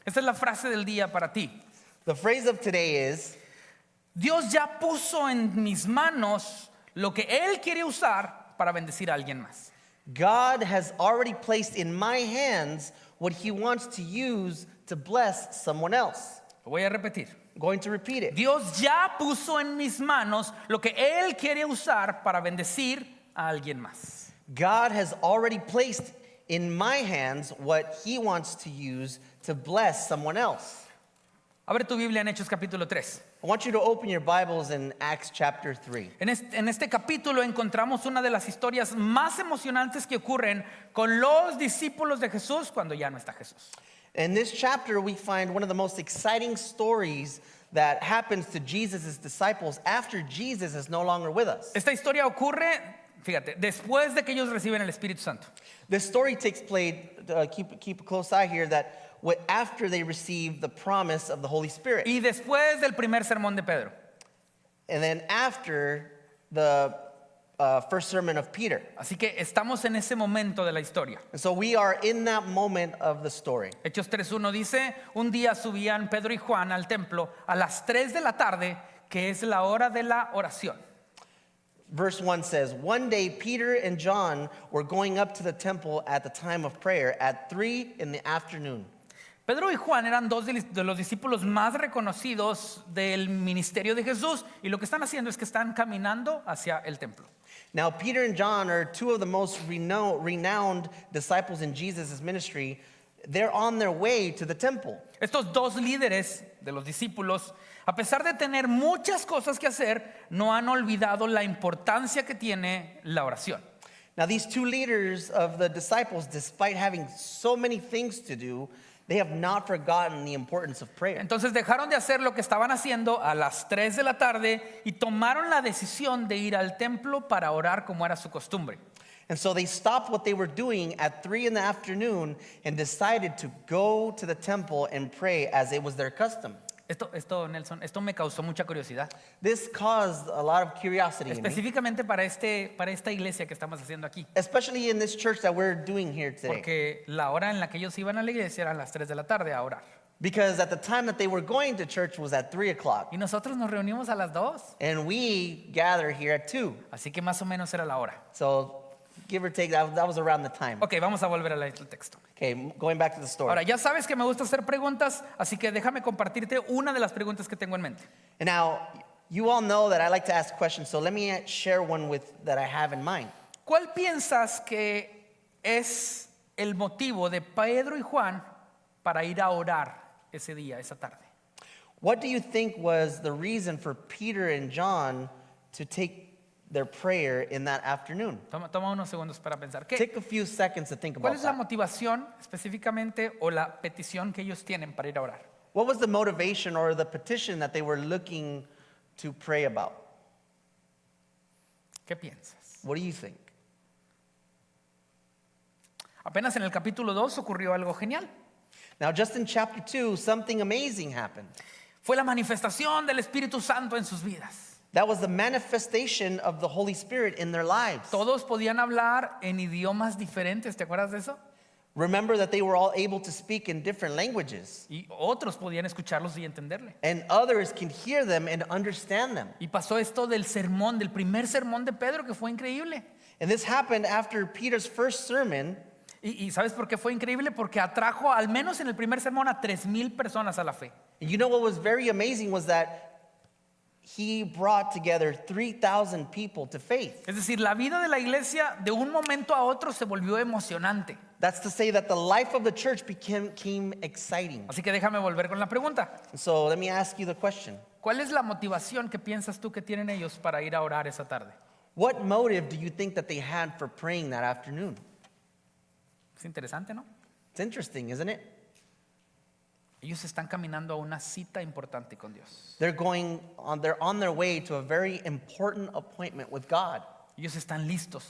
Esta es la frase del día para ti. The phrase of today is, Dios ya puso en mis manos lo que Él quiere usar para bendecir a alguien más. God has already placed in my hands what he wants to use to bless someone else. Lo voy a repetir. I'm going to repeat it. Dios ya puso en mis manos lo que Él quiere usar para bendecir a alguien más. God has already placed in my hands what he wants to use to bless someone else. Abre tu Biblia en Hechos capítulo 3. I want you to open your Bibles in Acts chapter 3. En este capítulo encontramos una de las historias más emocionantes que ocurren con los discípulos de Jesús cuando ya no está Jesús. In this chapter, we find one of the most exciting stories that happens to Jesus' disciples after Jesus is no longer with us. Esta historia ocurre, fíjate, después de que ellos reciben el Espíritu Santo. This story takes place, keep a close eye here, that after they receive the promise of the Holy Spirit. Y después del primer sermón de Pedro. And then after the first sermon of Peter. Así que estamos en ese momento de la historia. And so we are in that moment of the story. Hechos 3:1 dice, un día subían Pedro y Juan al templo a las 3 de la tarde, que es la hora de la oración. Verse 1 says, one day Peter and John were going up to the temple at the time of prayer at 3 in the afternoon. Pedro y Juan eran dos de los discípulos más reconocidos del ministerio de Jesús y lo que están haciendo es que están caminando hacia el templo. Now Peter and John are two of the most renowned disciples in Jesus' ministry. They're on their way to the temple. Estos dos líderes de los discípulos, a pesar de tener muchas cosas que hacer, no han olvidado la importancia que tiene la oración. Now these two leaders of the disciples, despite having so many things to do, they have not forgotten the importance of prayer. Entonces dejaron de hacer lo que estaban haciendo a las 3 de la tarde y tomaron la decisión de ir al templo para orar como era su costumbre. And so they stopped what they were doing at 3 in the afternoon and decided to go to the temple and pray as it was their custom. Nelson, esto me causó mucha curiosidad. This caused a lot of curiosity in me, Específicamente para esta iglesia que estamos haciendo aquí. especially in this church that we're doing here today. Porque la hora en la que ellos iban a la iglesia eran las 3 de la tarde a orar. Because at the time that they were going to church was at 3 o'clock. Y nosotros nos reunimos a las 2. And we gather here at 2. Así que más o menos era la hora. So give or take, that was around the time. Ok, vamos a volver al texto. Okay, going back to the story. Ahora, ya sabes que me gusta hacer preguntas, así que déjame compartirte una de las preguntas que tengo en mente. And now, you all know that I like to ask questions, so let me share one that I have in mind. ¿Cuál piensas que es el motivo de Pedro y Juan para ir a orar ese día, esa tarde? What do you think was the reason for Peter and John to take their prayer in that afternoon? Toma unos segundos para pensar. Take a few seconds to think ¿Cuál about es la that. motivación específicamente o la petición que ellos tienen para ir a orar? What was the motivation or the petition that they were looking to pray about? ¿Qué piensas? What do you think? Apenas en el capítulo 2 ocurrió algo genial. Now, just in chapter 2, something amazing happened. Fue la manifestación del Espíritu Santo en sus vidas. That was the manifestation of the Holy Spirit in their lives. Todos podían hablar en idiomas diferentes, ¿te acuerdas de eso? Remember that they were all able to speak in different languages, Y otros podían escucharlos y entenderle. and others can hear them and understand them. Y pasó esto del sermón, del primer sermón de Pedro, que fue increíble. And this happened after Peter's first sermon. Y ¿sabes por qué fue increíble? Porque atrajo, al menos en el primer sermón, a 3,000 personas a la fe. And you know what was very amazing was that he brought together 3,000 people to faith. Es decir, la vida de la iglesia de un momento a otro se volvió emocionante. That's to say that the life of the church became exciting. Así que déjame volver con la pregunta. So let me ask you the question. ¿Cuál es la motivación que piensas tú que tienen ellos para ir a orar esa tarde? What motive do you think that they had for praying that afternoon? Es interesante, ¿no? It's interesting, isn't it? Ellos están caminando a una cita importante con Dios. They're on their way to a very important appointment with God. Ellos están listos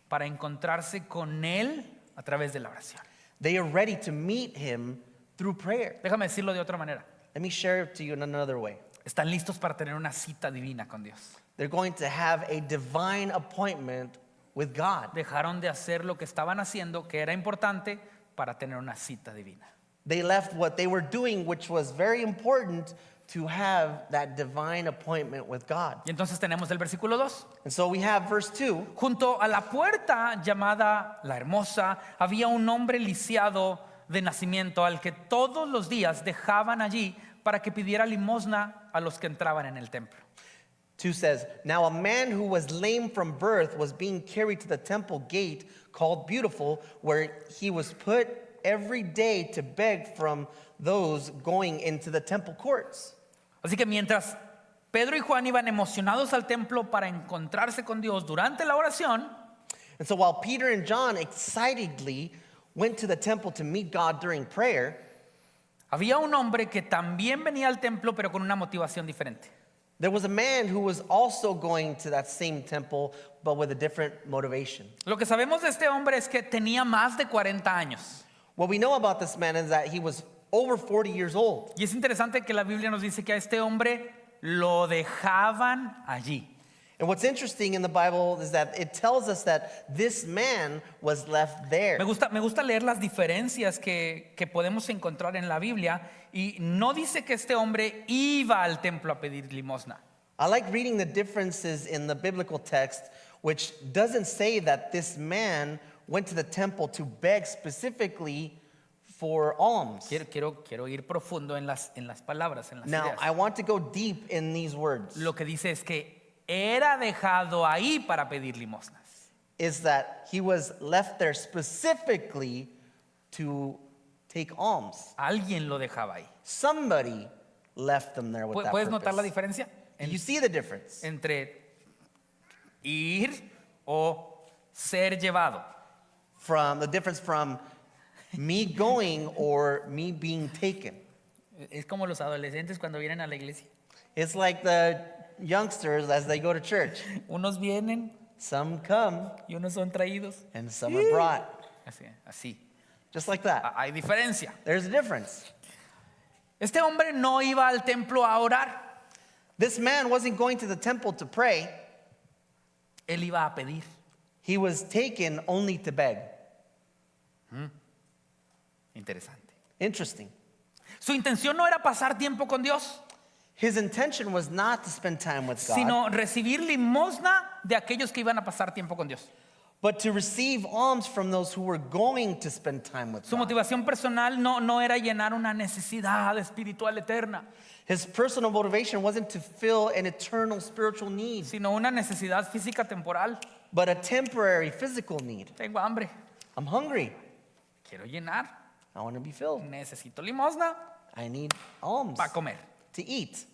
para encontrarse con Él a través de la oración. They are ready to meet him through prayer. Déjame decirlo de otra manera. Let me share it to you in another way. Están listos para tener una cita divina con Dios. They're going to have a divine appointment with God. Dejaron de hacer lo que estaban haciendo, que era importante, para tener una cita divina. They left what they were doing, which was very important to have that divine appointment with God. Y entonces tenemos el versículo 2. And so we have verse 2. Junto a la puerta llamada La Hermosa había un hombre lisiado de nacimiento al que todos los días dejaban allí para que pidiera limosna a los que entraban en el templo. 2 says, Now a man who was lame from birth was being carried to the temple gate called Beautiful, where he was put every day to beg from those going into the temple courts. Así que mientras Pedro y Juan iban emocionados al templo para encontrarse con Dios durante la oración, And so while Peter and John excitedly went to the temple to meet God during prayer, había un hombre que también venía al templo pero con una motivación diferente. there was a man who was also going to that same temple, but with a different motivation. Lo que sabemos de este hombre es que tenía más de 40 años. What we know about this man is that he was over 40 years old. Y es interesante que la Biblia nos dice que a este hombre lo dejaban allí. And what's interesting in the Bible is that it tells us that this man was left there. Me gusta leer las diferencias que podemos encontrar en la Biblia y no dice que este hombre iba al templo a pedir limosna. I like reading the differences in the biblical text, which doesn't say that this man went to the temple to beg specifically for alms. Quiero ir profundo en las palabras, en las Now, ideas. I want to go deep in these words. Lo que dice es que era dejado ahí para pedir limosnas. Is that he was left there specifically to take alms. Alguien lo dejaba ahí. Somebody left them there with that ¿Puedes notar la purpose. diferencia You see the difference. entre ir o ser llevado? From the difference from me going or me being taken. Es como los adolescentes cuando vienen a la iglesia. It's like the youngsters as they go to church. Unos vienen Some come y unos son traídos. and some are brought. Así. Just like that. Hay diferencia. There's a difference. Este hombre no iba al templo a orar. This man wasn't going to the temple to pray. Él iba a pedir. He was taken only to beg. Interesante. Interesting. Su intención no era pasar tiempo con Dios, His intention was not to spend time with God, sino recibir limosna de aquellos que iban a pasar tiempo con Dios. but to receive alms from those who were going to spend time with Su God. motivación personal no era llenar una necesidad espiritual eterna, His personal motivation wasn't to fill an eternal spiritual need, sino una necesidad física temporal. but a temporary physical need. Tengo hambre, I'm hungry. quiero llenar, I want to be filled. necesito limosna I need alms para comer. to eat.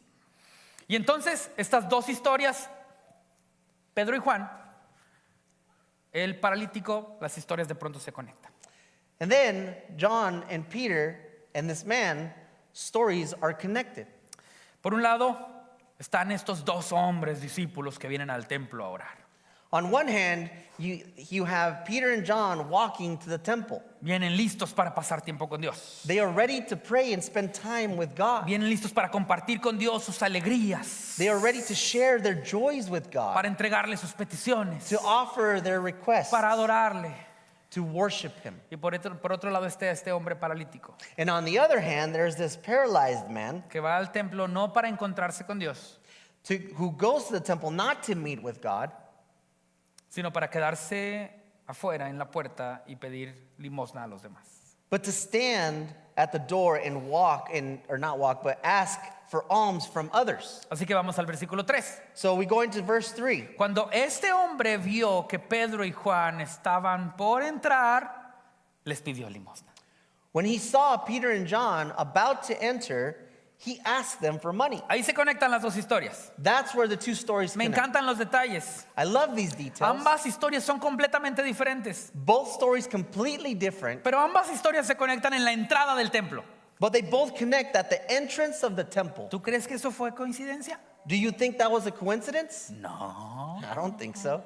Y entonces estas dos historias, Pedro y Juan, el paralítico, las historias de pronto se conectan. And then John and Peter and this man, stories are connected. Por un lado, están estos dos hombres discípulos que vienen al templo a orar. On one hand, you have Peter and John walking to the temple. Vienen listos para pasar tiempo con Dios. They are ready to pray and spend time with God. Vienen listos para compartir con Dios sus alegrías, They are ready to share their joys with para God, entregarle sus peticiones, to offer their requests, para adorarle. to worship Him. Y por otro lado está este hombre paralítico And on the other hand, there's this paralyzed man que va al templo no para encontrarse con Dios, who goes to the temple not to meet with God, sino para quedarse afuera en la puerta y pedir limosna a los demás. but to stand at the door and or not walk, but ask for alms from others. Así que vamos al versículo 3. So we go into verse 3. Cuando este hombre vio que Pedro y Juan estaban por entrar, les pidió limosna. When he saw Peter and John about to enter, he asked them for money. Ahí se conectan las dos historias. That's where the two stories Me connect. encantan los detalles. I love these details. Ambas historias son completamente diferentes, Both stories completely different, pero ambas historias se conectan en la entrada del templo. but they both connect at the entrance of the temple. ¿Tú crees que eso fue coincidencia? Do you think that was a coincidence? No, I don't think so.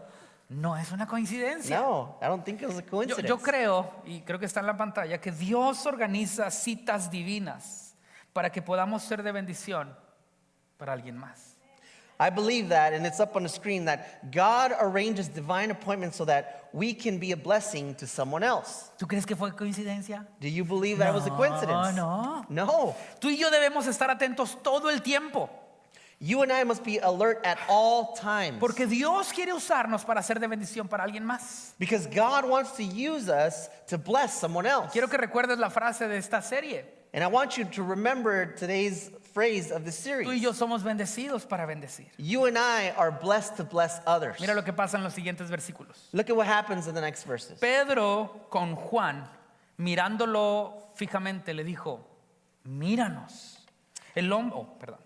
no es una coincidencia. No, I don't think it was a coincidence. Yo creo, y creo que está en la pantalla, que Dios organiza citas divinas para que podamos ser de bendición para alguien más. I believe that, and it's up on the screen, that God arranges divine appointments so that we can be a blessing to someone else. ¿Tú crees que fue coincidencia? Do you believe that was a coincidence? No. No. Tú y yo debemos estar atentos todo el tiempo, You and I must be alert at all times. porque Dios quiere usarnos para ser de bendición para alguien más. Because God wants to use us to bless someone else. Quiero que recuerdes la frase de esta serie. And I want you to remember today's phrase of the Tú y series. yo somos bendecidos para bendecir. You and I are blessed to bless others. Mira lo que pasa en los siguientes versículos. Look at what happens in the next verses. Pedro con Juan, mirándolo fijamente, le dijo, míranos. El hombre, perdón.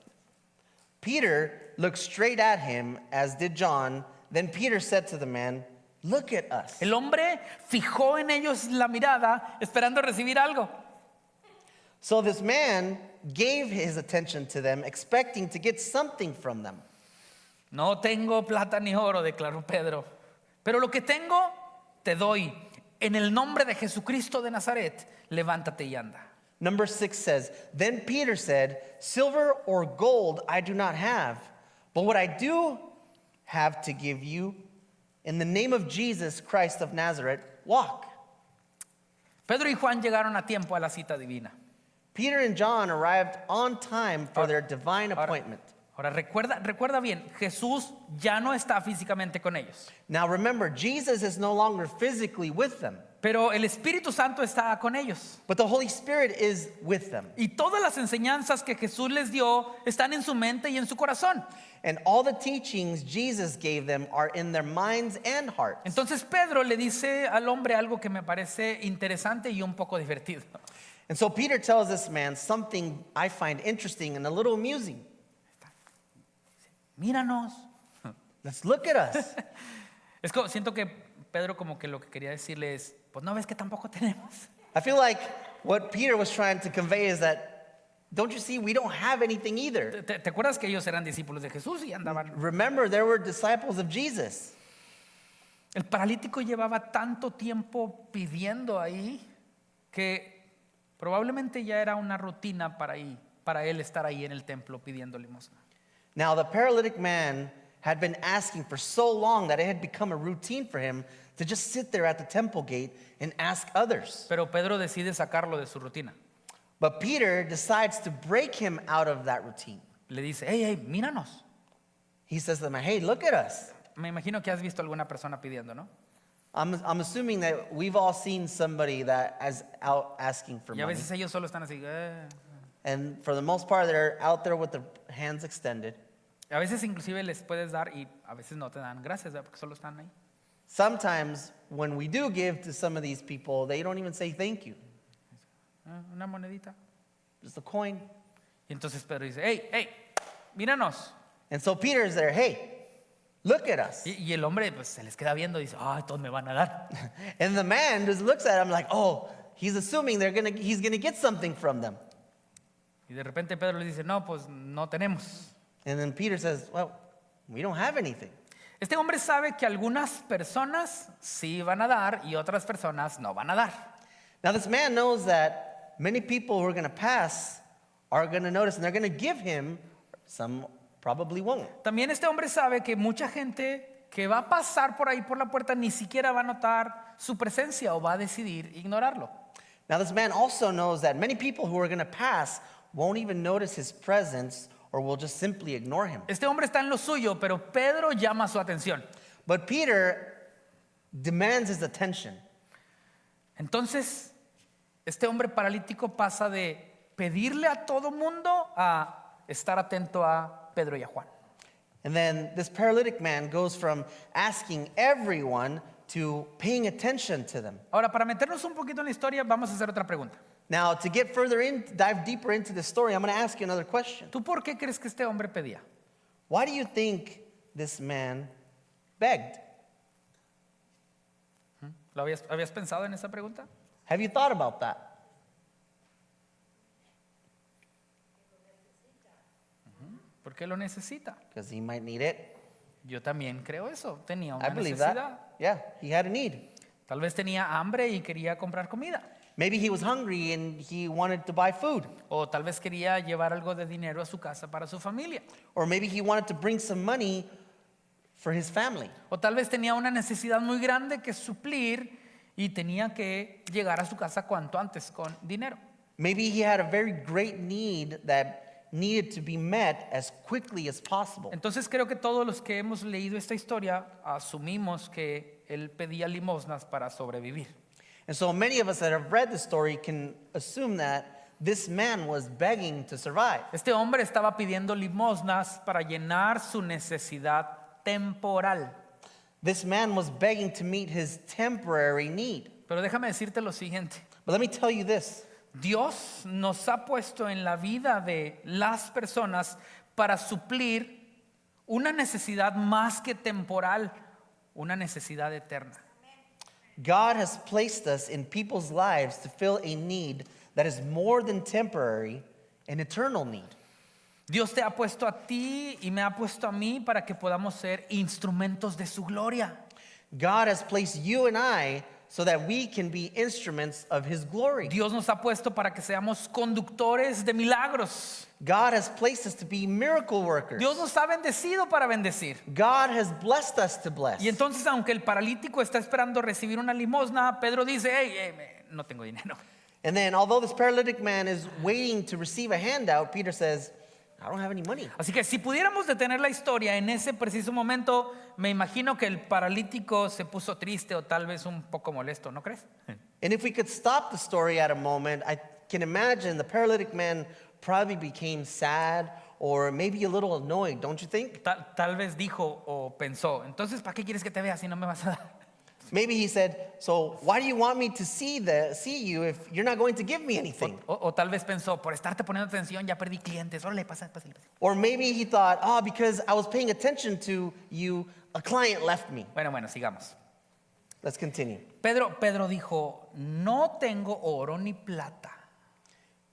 Peter looked straight at him, as did John. Then Peter said to the man, "Look at us." El hombre fijó en ellos la mirada, esperando recibir algo. So this man gave his attention to them, expecting to get something from them. No tengo plata ni oro, declaró Pedro, pero lo que tengo te doy. En el nombre de Jesucristo de Nazaret, levántate y anda. Number 6 says, Then Peter said, "Silver or gold I do not have, but what I do have to give you, in the name of Jesus Christ of Nazareth, walk." Pedro y Juan llegaron a tiempo a la cita divina. Peter and John arrived on time for their divine appointment. Ahora recuerda bien, Jesús ya no está físicamente con ellos, Now remember, Jesus is no longer physically with them, pero el Espíritu Santo está con ellos. but the Holy Spirit is with them. Y todas las enseñanzas que Jesús les dio están en su mente y en su corazón. And all the teachings Jesus gave them are in their minds and hearts. Entonces Pedro le dice al hombre algo que me parece interesante y un poco divertido. And so Peter tells this man something I find interesting and a little amusing. Míranos. Let's look at us. Siento que Pedro como que lo que quería decirle es, pues no ves que tampoco tenemos. I feel like what Peter was trying to convey is that, don't you see, we don't have anything either. ¿Te acuerdas que ellos eran discípulos de Jesús y andaban? Remember, there were disciples of Jesus. El paralítico llevaba tanto tiempo pidiendo ahí que probablemente ya era una rutina para él estar ahí en el templo pidiendo limosna. Now, the paralytic man had been asking for so long that it had become a routine for him to just sit there at the temple gate and ask others. Pero Pedro decide sacarlo de su rutina. But Peter decides to break him out of that routine. Le dice, hey, míranos. He says to them, "Hey, look at us." Me imagino que has visto alguna persona pidiendo, ¿no? I'm assuming that we've all seen somebody that is out asking for Y a money. veces ellos solo están así. And for the most part, they're out there with their hands extended. A veces inclusive les puedes dar y a veces no te dan gracias, ¿verdad? Porque solo están ahí. Sometimes when we do give to some of these people, they don't even say thank you. Una monedita. Just a coin. Y entonces Pedro dice, hey, míranos. And so Peter's there, "Hey, look at us." Y el hombre pues se les queda viendo y dice, ay, todos me van a dar. And the man just looks at him like, "Oh, he's assuming he's gonna get something from them." Y de repente Pedro le dice, no, pues no tenemos. And then Peter says, "Well, we don't have anything." Este hombre sabe que algunas personas sí van a dar y otras personas no van a dar. Now this man knows that many people who are going to pass are going to notice and they're going to give him, some probably won't. También este hombre sabe que mucha gente que va a pasar por ahí por la puerta ni siquiera va a notar su presencia o va a decidir ignorarlo. Now this man also knows that many people who are going to pass won't even notice his presence or will just simply ignore him. Este hombre está en lo suyo, pero Pedro llama su atención. But Peter demands his attention. Entonces, este hombre paralítico pasa de pedirle a todo mundo a estar atento a Pedro y a Juan. And then this paralytic man goes from asking everyone to paying attention to them. Ahora, para meternos un poquito en la historia, vamos a hacer otra pregunta. Now, to get further in, dive deeper into the story, I'm going to ask you another question. ¿Tú por qué crees que este hombre pedía? Why do you think this man begged? ¿Lo habías pensado en esa pregunta? Have you thought about that? ¿Por qué lo necesita? Because he might need it. Yo también creo eso. Tenía I una believe necesidad. that. Yeah, he had a need. Tal vez tenía hambre y quería comprar comida. Maybe he was hungry and he wanted to buy food. O tal vez quería llevar algo de dinero a su casa para su familia. Or maybe he wanted to bring some money for his family. O tal vez tenía una necesidad muy grande que suplir y tenía que llegar a su casa cuanto antes con dinero. Maybe he had a very great need that needed to be met as quickly as possible. Entonces creo que todos los que hemos leído esta historia asumimos que él pedía limosnas para sobrevivir. And so many of us that have read the story can assume that this man was begging to survive. Este hombre estaba pidiendo limosnas para llenar su necesidad temporal. This man was begging to meet his temporary need. Pero déjame decirte lo siguiente. But let me tell you this. Dios nos ha puesto en la vida de las personas para suplir una necesidad más que temporal, una necesidad eterna. God has placed us in people's lives to fill a need that is more than temporary, an eternal need. Dios te ha puesto a ti y me ha puesto a mí para que podamos ser instrumentos de su gloria. God has placed you and I so that we can be instruments of his glory. Dios nos ha puesto para que seamos conductores de milagros. God has placed us to be miracle workers. Dios nos ha bendecido para bendecir. God has blessed us to bless. Y entonces, aunque el paralítico está esperando recibir una limosna, Pedro dice, hey, no tengo dinero. And then, although this paralytic man is waiting to receive a handout, Peter says, I don't have any money. Así que si pudiéramos detener la historia en ese preciso momento, me imagino que el paralítico se puso triste o tal vez un poco molesto, ¿no crees? And if we could stop the story at a moment, I can imagine the paralytic man probably became sad or maybe a little annoyed, don't you think? Tal vez dijo o pensó, entonces, ¿para qué quieres que te vea si no me vas a dar? Maybe he said, so why do you want me to see you if you're not going to give me anything? O tal vez pensó, por estarte poniendo atención ya perdí clientes. Órale, pásale. Or maybe he thought, because I was paying attention to you, a client left me. Bueno, sigamos. Let's continue. Pedro dijo, no tengo oro ni plata,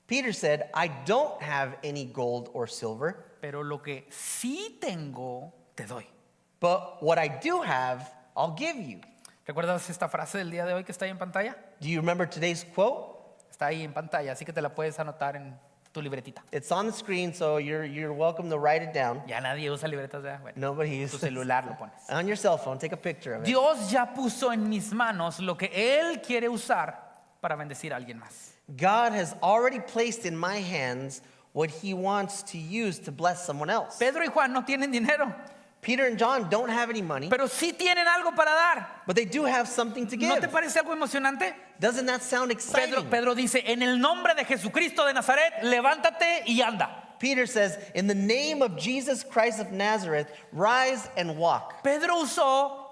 Peter said, I don't have any gold or silver, pero lo que sí tengo te doy. but what I do have, I'll give you. ¿Recuerdas esta frase del día de hoy que está ahí en pantalla? Do you remember today's quote? Está ahí en pantalla, así que te la puedes anotar en tu libretita. It's on the screen, so you're welcome to write it down. Ya nadie usa libretas, ¿verdad? Bueno, Nobody tu uses celular lo pones. on your cell phone. Take a picture of it. Dios ya puso en mis manos lo que Él quiere usar para bendecir a alguien más. God has already placed in my hands what he wants to use to bless someone else. Pedro y Juan no tienen dinero, Peter and John don't have any money, pero sí tienen algo para dar. but they do have something to ¿No te give. parece algo emocionante? Doesn't that sound exciting? Pedro dice, en el nombre de Jesucristo de Nazaret, levántate y anda. Peter says, in the name of Jesus Christ of Nazareth, rise and walk. Pedro usó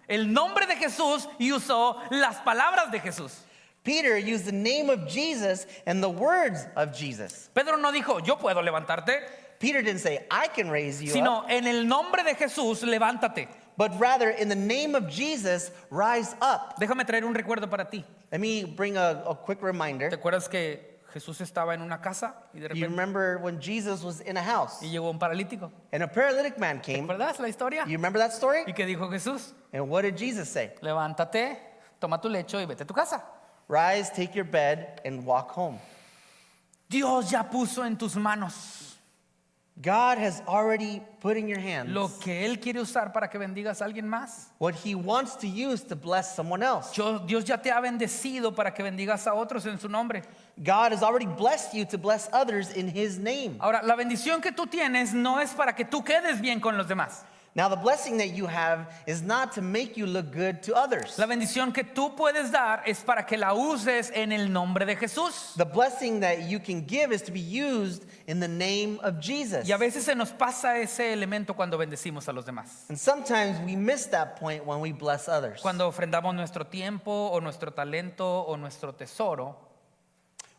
el nombre de Jesús y usó las palabras de Jesús. Peter used the name of Jesus and the words of Jesus. Pedro no dijo, yo puedo levantarte, Peter didn't say, I can raise you up, sino en el nombre de Jesús, levántate. but rather in the name of Jesus, rise up. Déjame traer un recuerdo para ti. Let me bring a quick ¿Te reminder. acuerdas que Jesús estaba en una casa y de You repente remember when Jesus was in a house y llegó un paralítico? and a paralytic man came? ¿Recuerdas la historia? You remember that story? ¿Y qué dijo Jesús? And what did Jesus say? Levántate, toma tu lecho y vete a tu casa. Rise, take your bed, and walk home. Dios ya puso en tus manos God has already put in your hands lo que Él quiere usar para que bendigas a alguien más. what he wants to use to bless someone else. Dios ya te ha bendecido para que bendigas a otros en su nombre. God has already blessed you to bless others in his name. Ahora, la bendición que tú tienes no es para que tú quedes bien con los demás. Now, the blessing that you have is not to make you look good to others. La bendición que tú puedes dar es para que la uses en el nombre de Jesús. The blessing that you can give is to be used in the name of Jesus. Y a veces se nos pasa ese elemento cuando bendecimos a los demás. And sometimes we miss that point when we bless others. Cuando ofrendamos nuestro tiempo o nuestro talento o nuestro tesoro,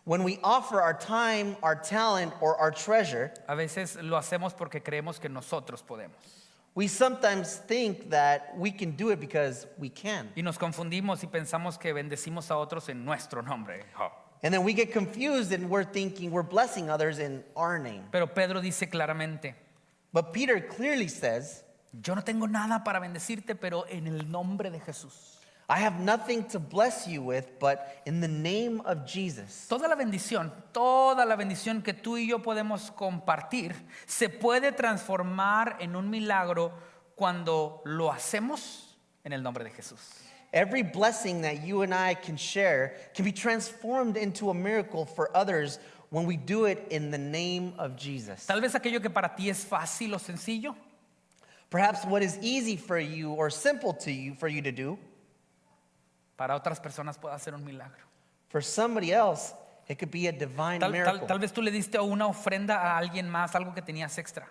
When we offer our time, our talent, or our treasure, a veces lo hacemos porque creemos que nosotros podemos. we sometimes think that we can do it because we can. Y nos confundimos y pensamos que bendecimos a otros en nuestro nombre. And then we get confused and we're thinking we're blessing others in our name. Pero Pedro dice claramente, But Peter clearly says, yo no tengo nada para bendecirte, pero en el nombre de Jesús. I have nothing to bless you with, but in the name of Jesus. Toda la bendición que tú y yo podemos compartir se puede transformar en un milagro cuando lo hacemos en el nombre de Jesús. Every blessing that you and I can share can be transformed into a miracle for others when we do it in the name of Jesus. Tal vez aquello que para ti es fácil o sencillo, Perhaps what is easy for you or simple to you for you to do, para otras personas puede ser un milagro. for somebody else, it could be a divine miracle. Tal vez tú le diste una ofrenda a alguien más, algo que tenías extra.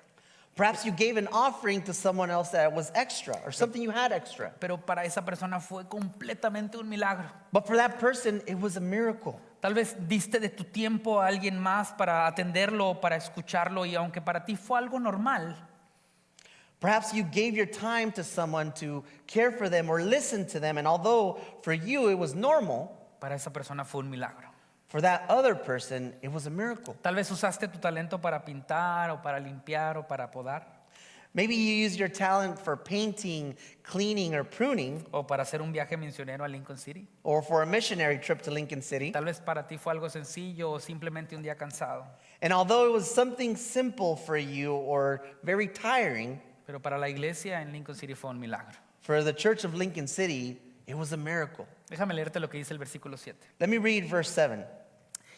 Perhaps you gave an offering to someone else that was extra or something you had extra. Pero para esa persona fue completamente un milagro. But for that person, it was a miracle. Tal vez diste de tu tiempo a alguien más para atenderlo, para escucharlo, y aunque para ti fue algo normal, Perhaps you gave your time to someone to care for them or listen to them, and although for you it was normal, para esa persona fue un milagro. for that other person, it was a miracle. Tal vez usaste tu talento para pintar o para limpiar o para podar Maybe you used your talent for painting, cleaning, or pruning, o para hacer un viaje misionero a Lincoln City. or for a missionary trip to Lincoln City. Tal vez para ti fue algo sencillo o simplemente un día cansado, And although it was something simple for you or very tiring, pero para la iglesia en Lincoln City fue un milagro. for the church of Lincoln City, it was a miracle. Déjame leerte lo que dice el versículo 7. Let me read verse 7.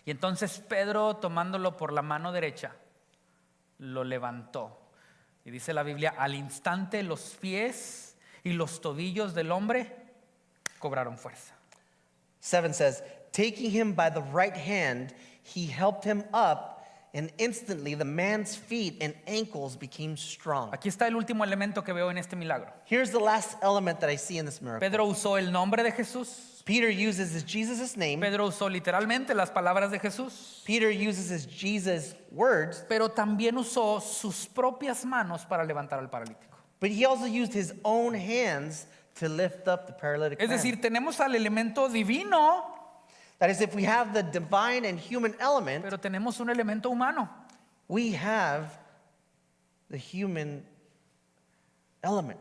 Y entonces Pedro, tomándolo por la mano derecha, lo levantó. Y dice la Biblia, al instante los pies y los tobillos del hombre cobraron fuerza. 7 says, taking him by the right hand, he helped him up, and instantly the man's feet and ankles became strong. Aquí está el último elemento que veo en este milagro. Here's the last element that I see in this miracle. Pedro usó el nombre de Jesús. Peter uses Jesus' name. Pedro usó literalmente las palabras de Jesús. Peter uses Jesus' words, Pero también usó sus propias manos para levantar al paralítico. but he also used his own hands to lift up the paralytic Es man. decir, tenemos al elemento divino, That is, if we have the divine and human element, pero tenemos un elemento humano. we have the human element.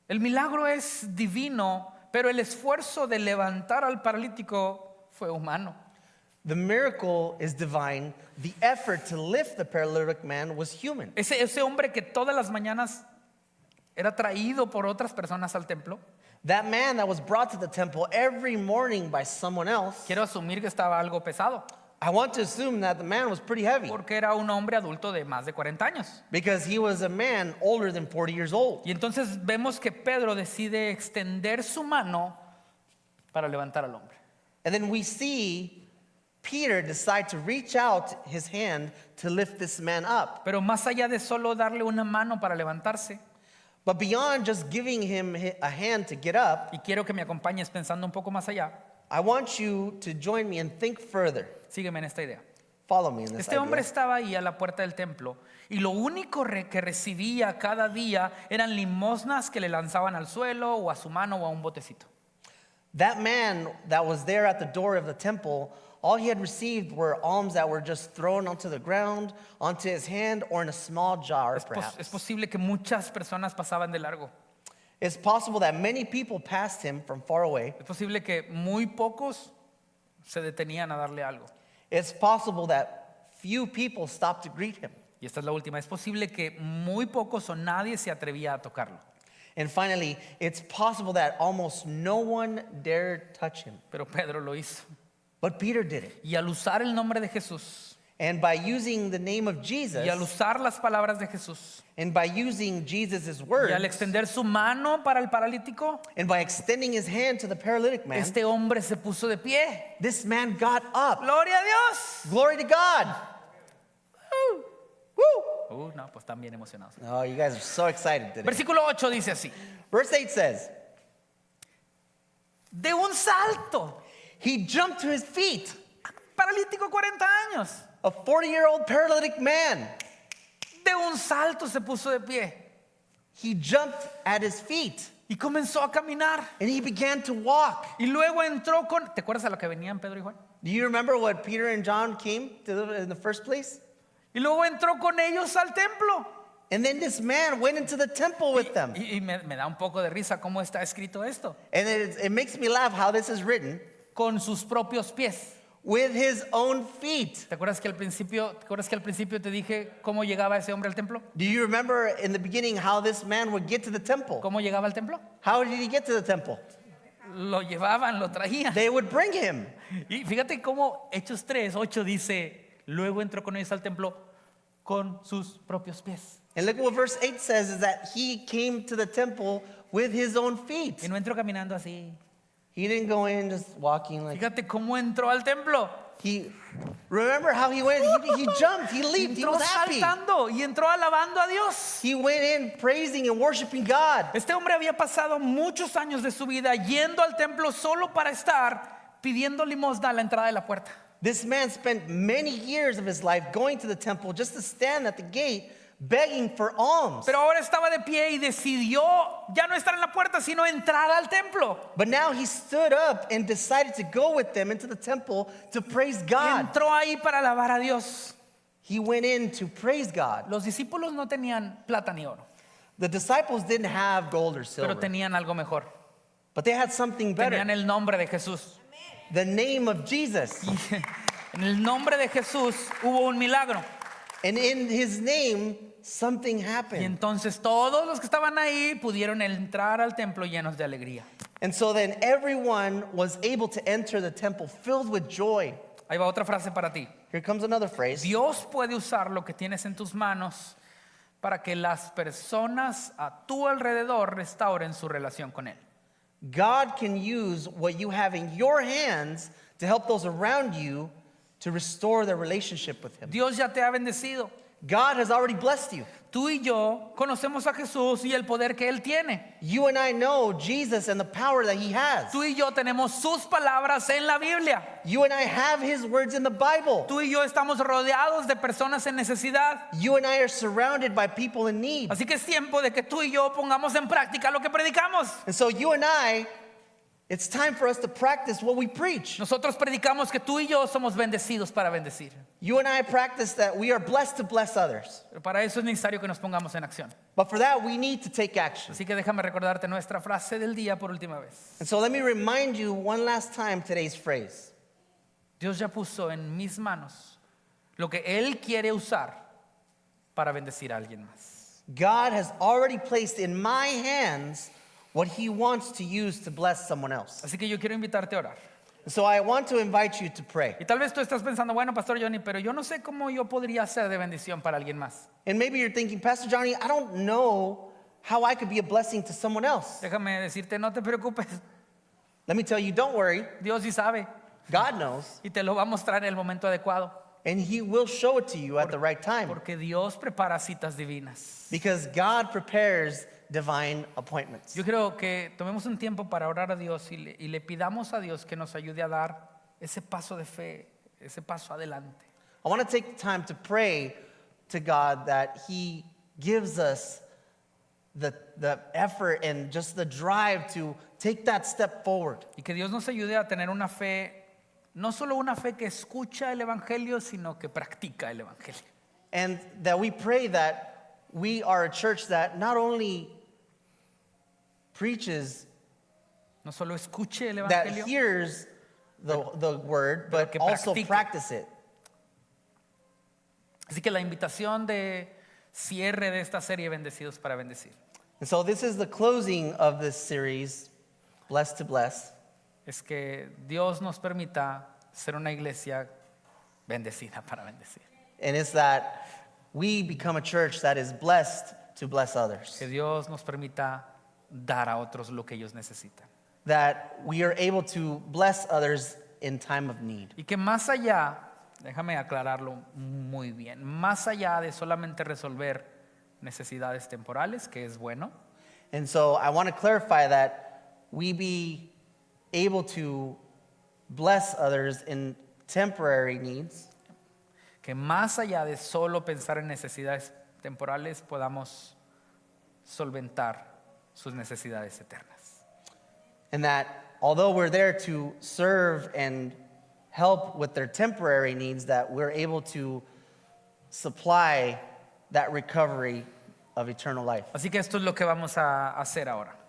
El milagro es divino, pero el esfuerzo de levantar al paralítico fue humano. The miracle is divine. The effort to lift the paralytic man was human. Ese hombre que todas las mañanas era traído por otras personas al templo, That man that was brought to the temple every morning by someone else, quiero asumir que estaba algo pesado, I want to assume that the man was pretty heavy porque era un hombre adulto de más de 40 años. because he was a man older than 40 years old. Y entonces vemos que Pedro decide extender su mano para levantar al hombre. And then we see Peter decide to reach out his hand to lift this man up. Pero más allá de solo darle una mano para levantarse, But beyond just giving him a hand to get up, y quiero que me acompañes pensando un poco más allá, I want you to join me and think further. sígueme en esta idea. Follow me in this Este hombre idea. estaba ahí a la puerta del templo y lo único que recibía cada día eran limosnas que le lanzaban al suelo o a su mano o a un botecito. That man that was there at the door of the temple, all he had received were alms that were just thrown onto the ground, onto his hand, or in a small jar, Es perhaps. posible que muchas personas pasaban de largo. It's possible that many people passed him from far away. Es posible que muy pocos se detenían a darle algo. It's possible that few people stopped to greet him. Y esta es la última. Es posible que muy pocos o nadie se atrevía a tocarlo. And finally, it's possible that almost no one dared touch him. Pero Pedro lo hizo. But Peter did it. Y al usar el nombre de Jesús, And by using the name of Jesus, y al usar las palabras de Jesús, and by using Jesus' y words, al extender su mano para el paralítico, and by extending his hand to the paralytic man, este hombre se puso de pie. this man got up. ¡Gloria a Dios! Glory to God. Woo! No, pues están bien emocionados. Oh, you guys are so excited today. Versículo 8 dice así: Verse 8 says, de un salto, he jumped to his feet, paralítico 40 años, a 40-year-old paralytic man. de un salto se puso de pie He jumped at his feet, y comenzó a caminar. and he began to walk. Y luego entró con... ¿Te acuerdas a lo que venían Pedro y Juan? Do you remember what Peter and John came to in the first place? Y luego entró con ellos al templo. And then this man went into the temple with them. Y me da un poco de risa cómo está escrito esto. And it makes me laugh how this is written. Con sus propios pies. With his own feet. ¿Te acuerdas que al principio te dije cómo llegaba ese hombre al templo? Do you remember in the beginning how this man would get to the temple? ¿Cómo llegaba al templo? How did he get to the temple? Lo llevaban, lo traían. They would bring him. Y fíjate cómo Hechos 3:8 dice, luego entró con ellos al templo con sus propios pies. And look at what verse 8 says is that he came to the temple with his own feet. Y no entró caminando así. He didn't go in just walking like Fíjate cómo entró al templo. remember how he went? He jumped, he leaped, he Entró was happy. saltando y entró alabando a Dios. He went in praising and worshiping God. Este hombre había pasado muchos años de su vida yendo al templo solo para estar pidiendo limosna a la entrada de la puerta. This man spent many years of his life going to the temple just to stand at the gate begging for alms. Pero ahora estaba de pie y decidió ya no estar en la puerta, sino entrar al templo. But now he stood up and decided to go with them into the temple to praise God. Entró ahí para alabar a Dios. He went in to praise God. Los discípulos no tenían plata ni oro, The disciples didn't have gold or pero silver, tenían algo mejor. but they had something better. Tenían el nombre de Jesús. The name of Jesus. Y en el nombre de Jesús hubo un milagro. And in his name, something Y happened. entonces todos los que estaban ahí pudieron entrar al templo llenos de alegría. And so then everyone was able to enter the temple filled with joy. Ahí va otra frase para ti. Here comes another phrase. Dios puede usar lo que tienes en tus manos para que las personas a tu alrededor restauren su relación con Él. God can use what you have in your hands to help those around you to restore their relationship with him. Dios ya te ha bendecido. God has already blessed you. Tú y yo conocemos a Jesús y el poder que Él tiene. You and I know Jesus and the power that he has. Tú y yo tenemos sus palabras en la Biblia. You and I have his words in the Bible. Tú y yo estamos rodeados de personas en necesidad. You and I are surrounded by people in need. Así que es tiempo de que tú y yo pongamos en práctica lo que predicamos. And so you and I, it's time for us to practice what we preach. Nosotros predicamos que tú y yo somos bendecidos para bendecir. You and I practice that we are blessed to bless others. Pero para eso es necesario que nos pongamos en acción. But for that, we need to take action. Así que déjame recordarte nuestra frase del día por última vez. And so let me remind you one last time today's phrase. Dios ya puso en mis manos lo que Él quiere usar para bendecir a alguien más. God has already placed in my hands what he wants to use to bless someone else. Así que yo quiero invitarte a orar. So I want to invite you to pray. Y tal vez tú estás pensando, bueno, Pastor Johnny, pero yo no sé cómo yo podría ser de bendición para alguien más. And maybe you're thinking, Pastor Johnny, I don't know how I could be a blessing to someone else. Déjame decirte, no te preocupes. Let me tell you, don't worry. Dios sí sabe God knows. y te lo va a mostrar en el momento adecuado. And he will show it to you at the right time. Porque Dios prepara citas divinas. Because God prepares divine appointments. Yo creo que tomemos un tiempo para orar a Dios y le pidamos a Dios que nos ayude a dar ese paso de fe, ese paso adelante. I want to take time to pray to God that he gives us the effort and just the drive to take that step forward. Y que Dios nos ayude a tener una fe, no solo una fe que escucha el Evangelio, sino que practica el Evangelio. And that we pray that we are a church that not only preaches, No solo escuche el that Evangelio, hears the word, but que also practique. practice it. así que la invitación de cierre de esta serie Bendecidos para Bendecir And so this is the closing of this series, Blessed to Bless, es que Dios nos permita ser una iglesia bendecida para bendecir. and it's that we become a church that is blessed to bless others. Que Dios nos permita dar a otros lo que ellos necesitan. That we are able to bless others in time of need. Y que más allá, déjame aclararlo muy bien, más allá de solamente resolver necesidades temporales, que es bueno, And so I want to clarify that we be able to bless others in temporary needs, que más allá de solo pensar en necesidades temporales, podamos solventar sus necesidades eternas. and that although we're there to serve and help with their temporary needs, that we're able to supply that recovery of eternal life. Así que esto es lo que vamos a hacer ahora.